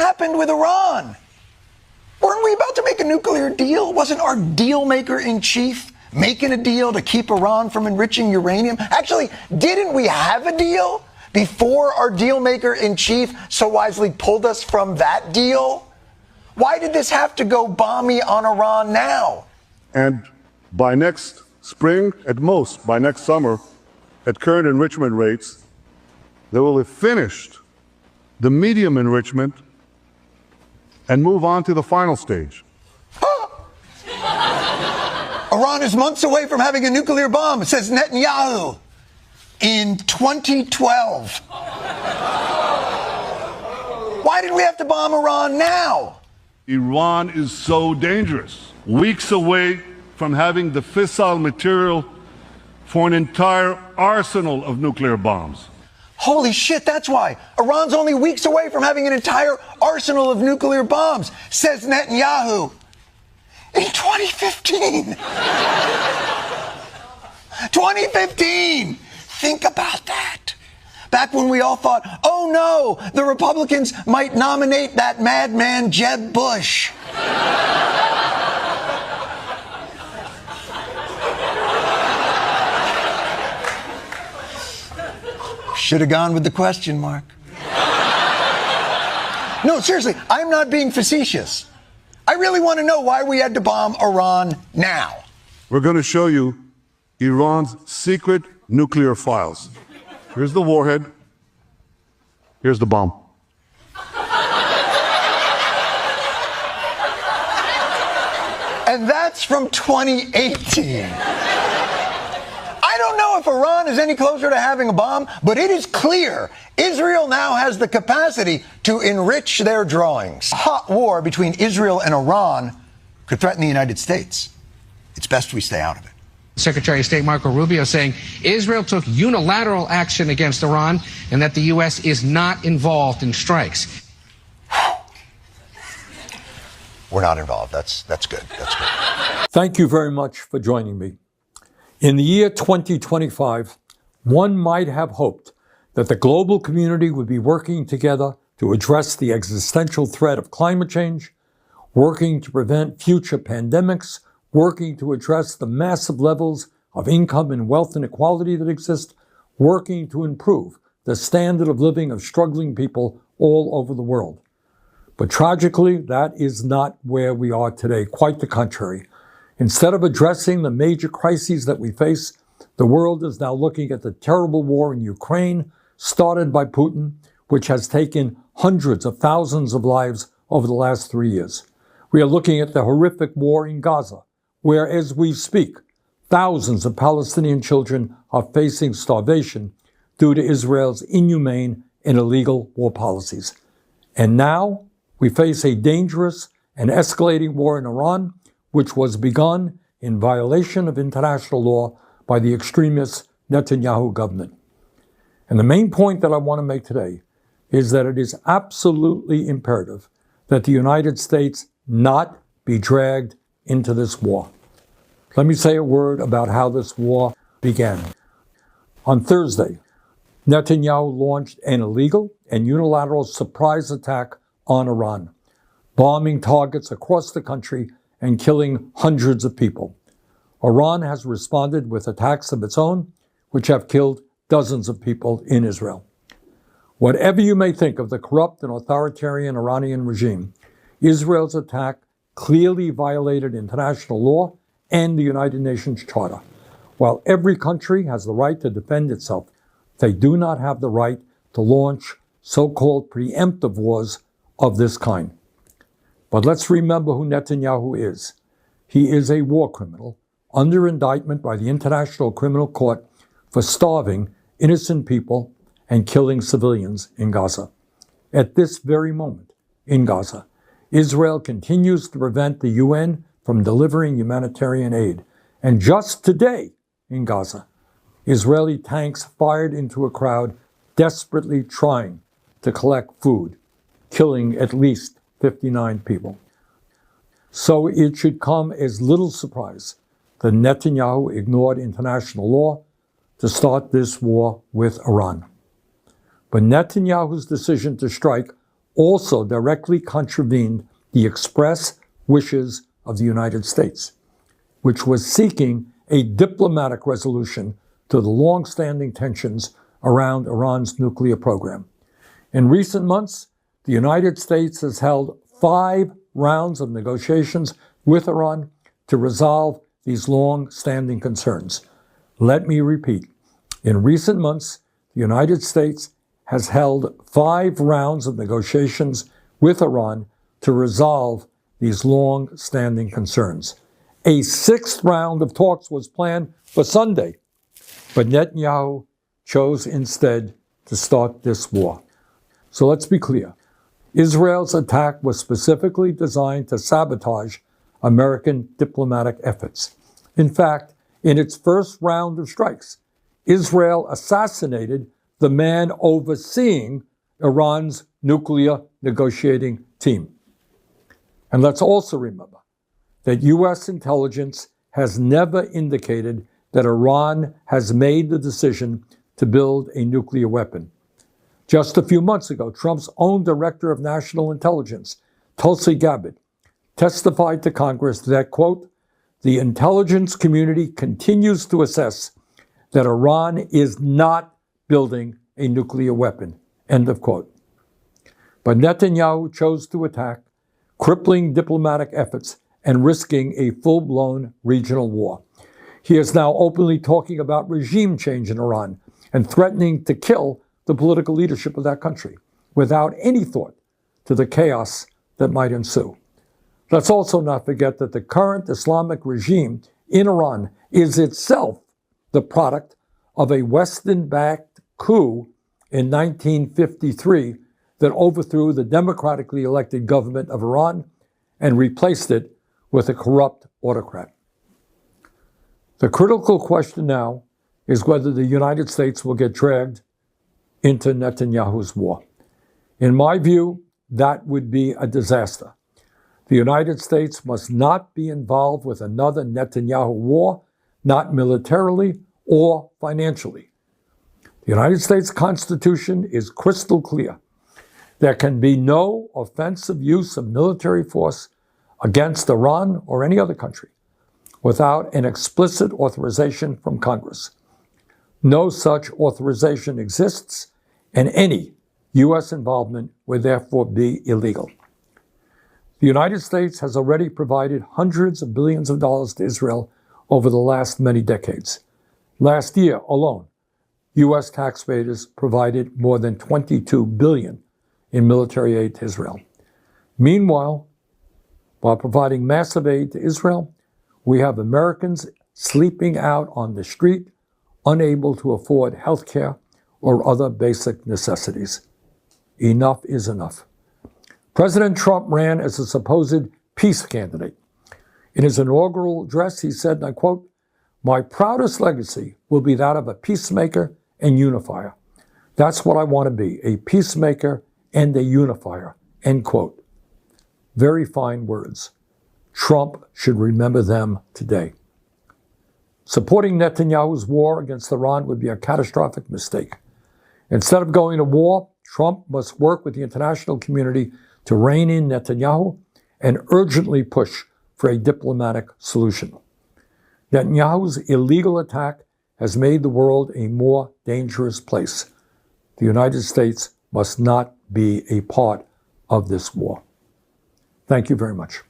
happened with Iran? Weren't we about to make a nuclear deal? Wasn't our deal maker in chief making a deal to keep Iran from enriching uranium? Actually, didn't we have a deal before our deal maker in chief so wisely pulled us from that deal? Why did this have to go balmy on Iran now? And by next spring, at most, by next summer, at current enrichment rates, they will have finished the medium enrichment and move on to the final stage. Iran is months away from having a nuclear bomb, says Netanyahu, in 2012. Why did we have to bomb Iran now? Iran is so dangerous. Weeks away from having the fissile material for an entire arsenal of nuclear bombs. Holy shit, that's why. Iran's only weeks away from having an entire arsenal of nuclear bombs, says Netanyahu. In 2015. 2015. Think about that. Back when we all thought, oh no, the Republicans might nominate that madman Jeb Bush. Should have gone with the question mark. No, seriously, I'm not being facetious. I really want to know why we had to bomb Iran now. We're going to show you Iran's secret nuclear files. Here's the warhead. Here's the bomb. And that's from 2018. I don't know if Iran is any closer to having a bomb, but it is clear Israel now has the capacity to enrich their drawings. A hot war between Israel and Iran could threaten the United States. It's best we stay out of it. Secretary of State Marco Rubio saying Israel took unilateral action against Iran and that the U.S. is not involved in strikes. We're not involved. That's good. That's good. Thank you very much for joining me. In the year 2025, one might have hoped that the global community would be working together to address the existential threat of climate change, working to prevent future pandemics, working to address the massive levels of income and wealth inequality that exist, working to improve the standard of living of struggling people all over the world. But tragically, that is not where we are today. Quite the contrary. Instead of addressing the major crises that we face, the world is now looking at the terrible war in Ukraine, started by Putin, which has taken hundreds of thousands of lives over the last 3 years. We are looking at the horrific war in Gaza, where, as we speak, thousands of Palestinian children are facing starvation due to Israel's inhumane and illegal war policies. And now we face a dangerous and escalating war in Iran, which was begun in violation of international law by the extremist Netanyahu government. And the main point that I want to make today is that it is absolutely imperative that the United States not be dragged into this war. Let me say a word about how this war began. On Thursday, Netanyahu launched an illegal and unilateral surprise attack on Iran, bombing targets across the country and killing hundreds of people. Iran has responded with attacks of its own, which have killed dozens of people in Israel. Whatever you may think of the corrupt and authoritarian Iranian regime, Israel's attack clearly violated international law and the United Nations Charter. While every country has the right to defend itself, they do not have the right to launch so-called preemptive wars of this kind. But let's remember who Netanyahu is. He is a war criminal under indictment by the International Criminal Court for starving innocent people and killing civilians in Gaza. At this very moment, in Gaza, Israel continues to prevent the UN from delivering humanitarian aid. And just today, in Gaza, Israeli tanks fired into a crowd desperately trying to collect food, killing at least 59 people. So it should come as little surprise that Netanyahu ignored international law to start this war with Iran. But Netanyahu's decision to strike also directly contravened the express wishes of the United States, which was seeking a diplomatic resolution to the long-standing tensions around Iran's nuclear program. In recent months, the United States has held 5 rounds of negotiations with Iran to resolve these long-standing concerns. Let me repeat. In recent months, the United States has held 5 rounds of negotiations with Iran to resolve these long-standing concerns. A 6th round of talks was planned for Sunday, but Netanyahu chose instead to start this war. So let's be clear. Israel's attack was specifically designed to sabotage American diplomatic efforts. In fact, in its first round of strikes, Israel assassinated the man overseeing Iran's nuclear negotiating team. And let's also remember that U.S. intelligence has never indicated that Iran has made the decision to build a nuclear weapon. Just a few months ago, Trump's own Director of National Intelligence, Tulsi Gabbard, testified to Congress that, quote, the intelligence community continues to assess that Iran is not building a nuclear weapon, end of quote. But Netanyahu chose to attack, crippling diplomatic efforts and risking a full-blown regional war. He is now openly talking about regime change in Iran and threatening to kill the political leadership of that country without any thought to the chaos that might ensue. Let's also not forget that the current Islamic regime in Iran is itself the product of a Western-backed coup in 1953 that overthrew the democratically elected government of Iran and replaced it with a corrupt autocrat. The critical question now is whether the United States will get dragged into Netanyahu's war. In my view, that would be a disaster. The United States must not be involved with another Netanyahu war, not militarily or financially. The United States Constitution is crystal clear. There can be no offensive use of military force against Iran or any other country without an explicit authorization from Congress. No such authorization exists, and any U.S. involvement would therefore be illegal. The United States has already provided hundreds of billions of dollars to Israel over the last many decades. Last year alone, U.S. taxpayers provided more than $22 billion in military aid to Israel. Meanwhile, while providing massive aid to Israel, we have Americans sleeping out on the street, unable to afford health care or other basic necessities. Enough is enough. President Trump ran as a supposed peace candidate. In his inaugural address, he said, and I quote, "My proudest legacy will be that of a peacemaker and unifier. That's what I want to be, a peacemaker and a unifier," end quote. Very fine words. Trump should remember them today. Supporting Netanyahu's war against Iran would be a catastrophic mistake. Instead of going to war, Trump must work with the international community to rein in Netanyahu and urgently push for a diplomatic solution. Netanyahu's illegal attack has made the world a more dangerous place. The United States must not be a part of this war. Thank you very much.